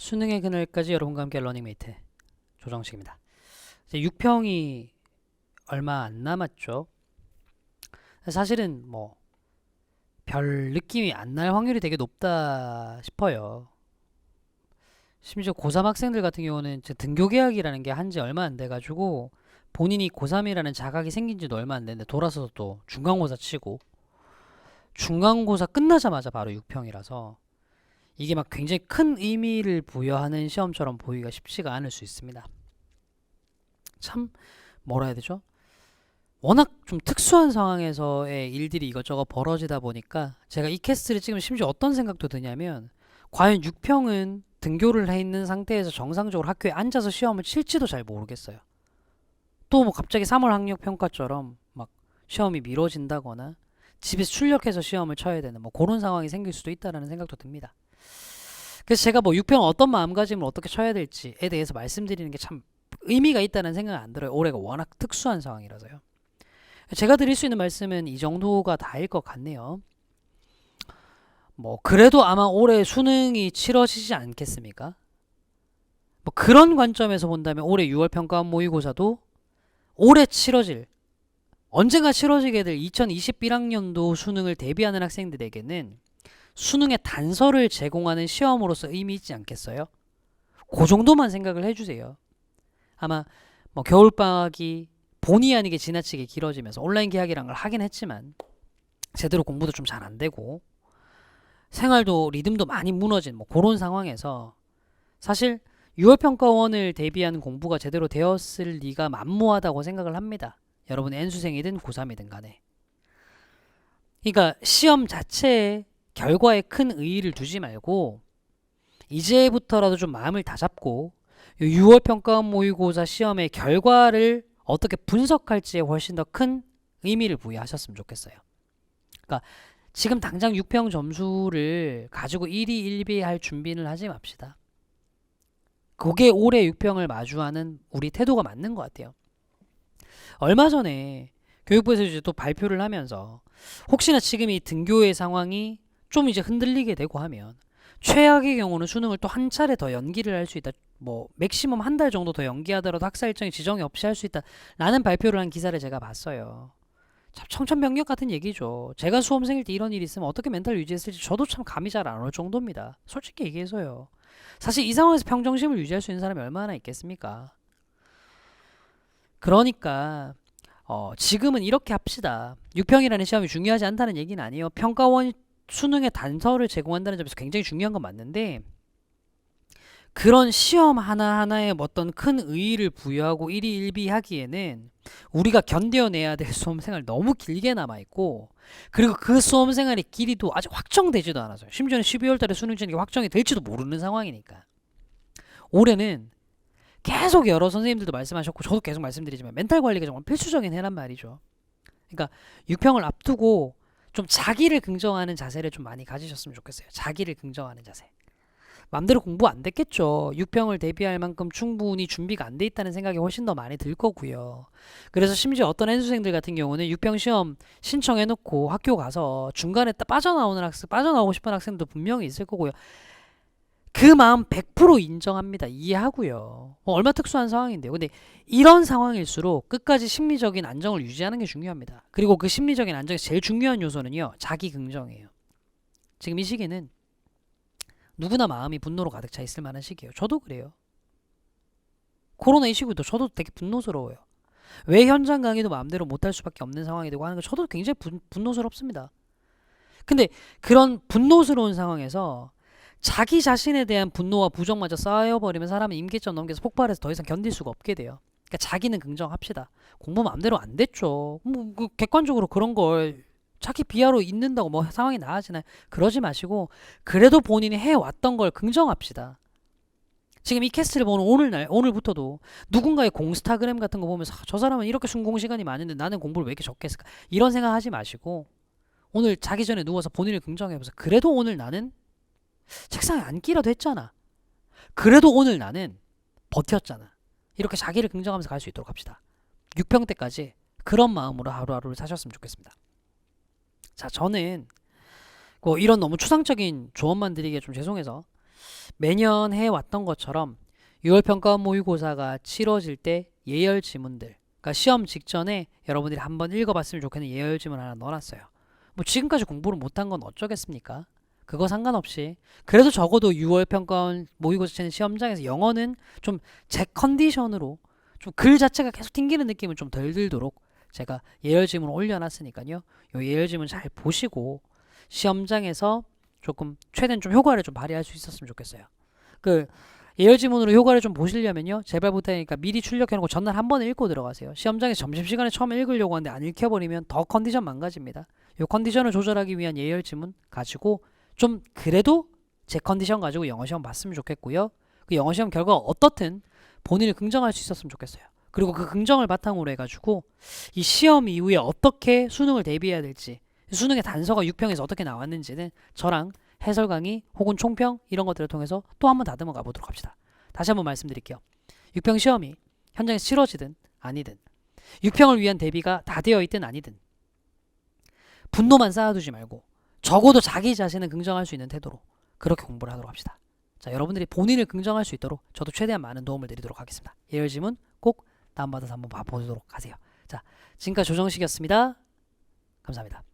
수능의 그날까지 여러분과 함께 러닝메이트 조정식입니다. 이제 6평이 얼마 안 남았죠. 사실은 뭐 별 느낌이 안 날 확률이 되게 높다 싶어요. 심지어 고3 학생들 같은 경우는 등교 계약이라는 게 한지 얼마 안 돼가지고 본인이 고3이라는 자각이 생긴 지도 얼마 안 됐는데 돌아서서 또 중간고사 치고 중간고사 끝나자마자 바로 6평이라서 이게 막 굉장히 큰 의미를 부여하는 시험처럼 보기가 쉽지가 않을 수 있습니다. 참 뭐라 해야 되죠? 워낙 좀 특수한 상황에서의 일들이 이것저것 벌어지다 보니까 제가 이 캐스트를 찍으면 심지어 어떤 생각도 드냐면 과연 6평은 등교를 해 있는 상태에서 정상적으로 학교에 앉아서 시험을 칠지도 잘 모르겠어요. 또 뭐 갑자기 3월 학력 평가처럼 막 시험이 미뤄진다거나 집에서 출력해서 시험을 쳐야 되는 뭐 그런 상황이 생길 수도 있다라는 생각도 듭니다. 그래서 제가 뭐 6평 어떤 마음가짐을 어떻게 쳐야 될지에 대해서 말씀드리는 게 참 의미가 있다는 생각은 안 들어요. 올해가 워낙 특수한 상황이라서요. 제가 드릴 수 있는 말씀은 이 정도가 다일 것 같네요. 뭐 그래도 아마 올해 수능이 치러지지 않겠습니까? 뭐 그런 관점에서 본다면 올해 6월 평가원 모의고사도 올해 치러질 언젠가 치러지게 될 2021학년도 수능을 대비하는 학생들에게는 수능의 단서를 제공하는 시험으로서 의미 있지 않겠어요? 그 정도만 생각을 해주세요. 아마 뭐 겨울방학이 본의 아니게 지나치게 길어지면서 온라인 개학이란 걸 하긴 했지만 제대로 공부도 좀 잘 안 되고 생활도 리듬도 많이 무너진 뭐 그런 상황에서 사실 6월평가원을 대비한 공부가 제대로 되었을 리가 만무하다고 생각을 합니다. 여러분 N수생이든 고3이든 간에. 그러니까 시험 자체에 결과에 큰 의의를 두지 말고 이제부터라도 좀 마음을 다잡고 6월 평가원 모의고사 시험의 결과를 어떻게 분석할지에 훨씬 더 큰 의미를 부여하셨으면 좋겠어요. 그러니까 지금 당장 6평 점수를 가지고 1위 1비할 준비를 하지 맙시다. 그게 올해 6평을 마주하는 우리 태도가 맞는 것 같아요. 얼마 전에 교육부에서 이제 또 발표를 하면서 혹시나 지금 이 등교의 상황이 좀 이제 흔들리게 되고 하면 최악의 경우는 수능을 또 한 차례 더 연기를 할 수 있다. 뭐 맥시멈 한 달 정도 더 연기하더라도 학사 일정이 지정이 없이 할 수 있다라는 발표를 한 기사를 제가 봤어요. 참 청천벽력 같은 얘기죠. 제가 수험생일 때 이런 일이 있으면 어떻게 멘탈 유지했을지 저도 참 감이 잘 안 올 정도입니다. 솔직히 얘기해서요. 사실 이 상황에서 평정심을 유지할 수 있는 사람이 얼마나 있겠습니까? 그러니까 지금은 이렇게 합시다. 6평이라는 시험이 중요하지 않다는 얘기는 아니에요. 평가원 수능의 단서를 제공한다는 점에서 굉장히 중요한 건 맞는데 그런 시험 하나하나에 어떤 큰 의의를 부여하고 일희일비하기에는 우리가 견뎌내야 될 수험생활 너무 길게 남아있고 그리고 그 수험생활의 길이도 아직 확정되지도 않아서요. 심지어는 12월 달에 수능 진학이 확정이 될지도 모르는 상황이니까 올해는 계속 여러 선생님들도 말씀하셨고 저도 계속 말씀드리지만 멘탈 관리가 정말 필수적인 해란 말이죠. 그러니까 6평을 앞두고 좀 자기를 긍정하는 자세를 좀 많이 가지셨으면 좋겠어요. 자기를 긍정하는 자세. 맘대로 공부 안 됐겠죠. 6평을 대비할 만큼 충분히 준비가 안 돼 있다는 생각이 훨씬 더 많이 들 거고요. 그래서 심지어 어떤 N수생들 같은 경우는 6평 시험 신청해놓고 학교 가서 중간에 빠져나오고 싶은 학생도 분명히 있을 거고요. 그 마음 100% 인정합니다. 이해하고요. 얼마 특수한 상황인데요. 근데 이런 상황일수록 끝까지 심리적인 안정을 유지하는 게 중요합니다. 그리고 그 심리적인 안정에서 제일 중요한 요소는요. 자기 긍정이에요. 지금 이 시기는 누구나 마음이 분노로 가득 차 있을 만한 시기예요. 저도 그래요. 코로나 이 시기도 저도 되게 분노스러워요. 왜 현장 강의도 마음대로 못할 수밖에 없는 상황이 되고 하는 거 저도 굉장히 분노스럽습니다. 근데 그런 분노스러운 상황에서 자기 자신에 대한 분노와 부정마저 쌓여버리면 사람은 임계점 넘겨서 폭발해서 더 이상 견딜 수가 없게 돼요. 그러니까 자기는 긍정합시다. 공부 마음대로 안 됐죠. 객관적으로 그런 걸 자기 비하로 있는다고 뭐 상황이 나아지나요? 그러지 마시고 그래도 본인이 해왔던 걸 긍정합시다. 지금 이 캐스트를 보는 오늘부터도 누군가의 공스타그램 같은 거 보면서 저 사람은 이렇게 순공 시간이 많은데 나는 공부를 왜 이렇게 적게 했을까? 이런 생각 하지 마시고 오늘 자기 전에 누워서 본인을 긍정해보세요. 그래도 오늘 나는 책상에 앉기라도 했잖아. 그래도 오늘 나는 버텼잖아. 이렇게 자기를 긍정하면서 갈 수 있도록 합시다. 6평 때까지 그런 마음으로 하루하루를 사셨으면 좋겠습니다. 자, 저는 이런 너무 추상적인 조언만 드리기에 좀 죄송해서 매년 해왔던 것처럼 6월 평가원 모의고사가 치러질 때 예열 지문들, 그러니까 시험 직전에 여러분들이 한번 읽어봤으면 좋겠는 예열 지문 하나 넣어놨어요. 뭐 지금까지 공부를 못한 건 어쩌겠습니까? 그거 상관없이 그래도 적어도 6월 평가원 모의고사 치는 시험장에서 영어는 좀 제 컨디션으로 좀 글 자체가 계속 튕기는 느낌은 좀 덜 들도록 제가 예열 지문을 올려놨으니까요. 요 예열 지문 잘 보시고 시험장에서 조금 최대한 좀 효과를 좀 발휘할 수 있었으면 좋겠어요. 그 예열 지문으로 효과를 좀 보시려면요. 제발 부탁이니까 미리 출력해놓고 전날 한 번에 읽고 들어가세요. 시험장에서 점심시간에 처음에 읽으려고 하는데 안 읽혀버리면 더 컨디션 망가집니다. 요 컨디션을 조절하기 위한 예열 지문 가지고 좀 그래도 제 컨디션 가지고 영어 시험 봤으면 좋겠고요. 그 영어 시험 결과가 어떻든 본인을 긍정할 수 있었으면 좋겠어요. 그리고 그 긍정을 바탕으로 해가지고 이 시험 이후에 어떻게 수능을 대비해야 될지, 수능의 단서가 6평에서 어떻게 나왔는지는 저랑 해설 강의 혹은 총평 이런 것들을 통해서 또 한번 다듬어 가보도록 합시다. 다시 한번 말씀드릴게요. 6평 시험이 현장에서 치러지든 아니든 6평을 위한 대비가 다 되어 있든 아니든 분노만 쌓아두지 말고 적어도 자기 자신을 긍정할 수 있는 태도로 그렇게 공부를 하도록 합시다. 자, 여러분들이 본인을 긍정할 수 있도록 저도 최대한 많은 도움을 드리도록 하겠습니다. 예열 지문 꼭 다운받아서 한번 봐보도록 하세요. 자, 지금까지 조정식이었습니다. 감사합니다.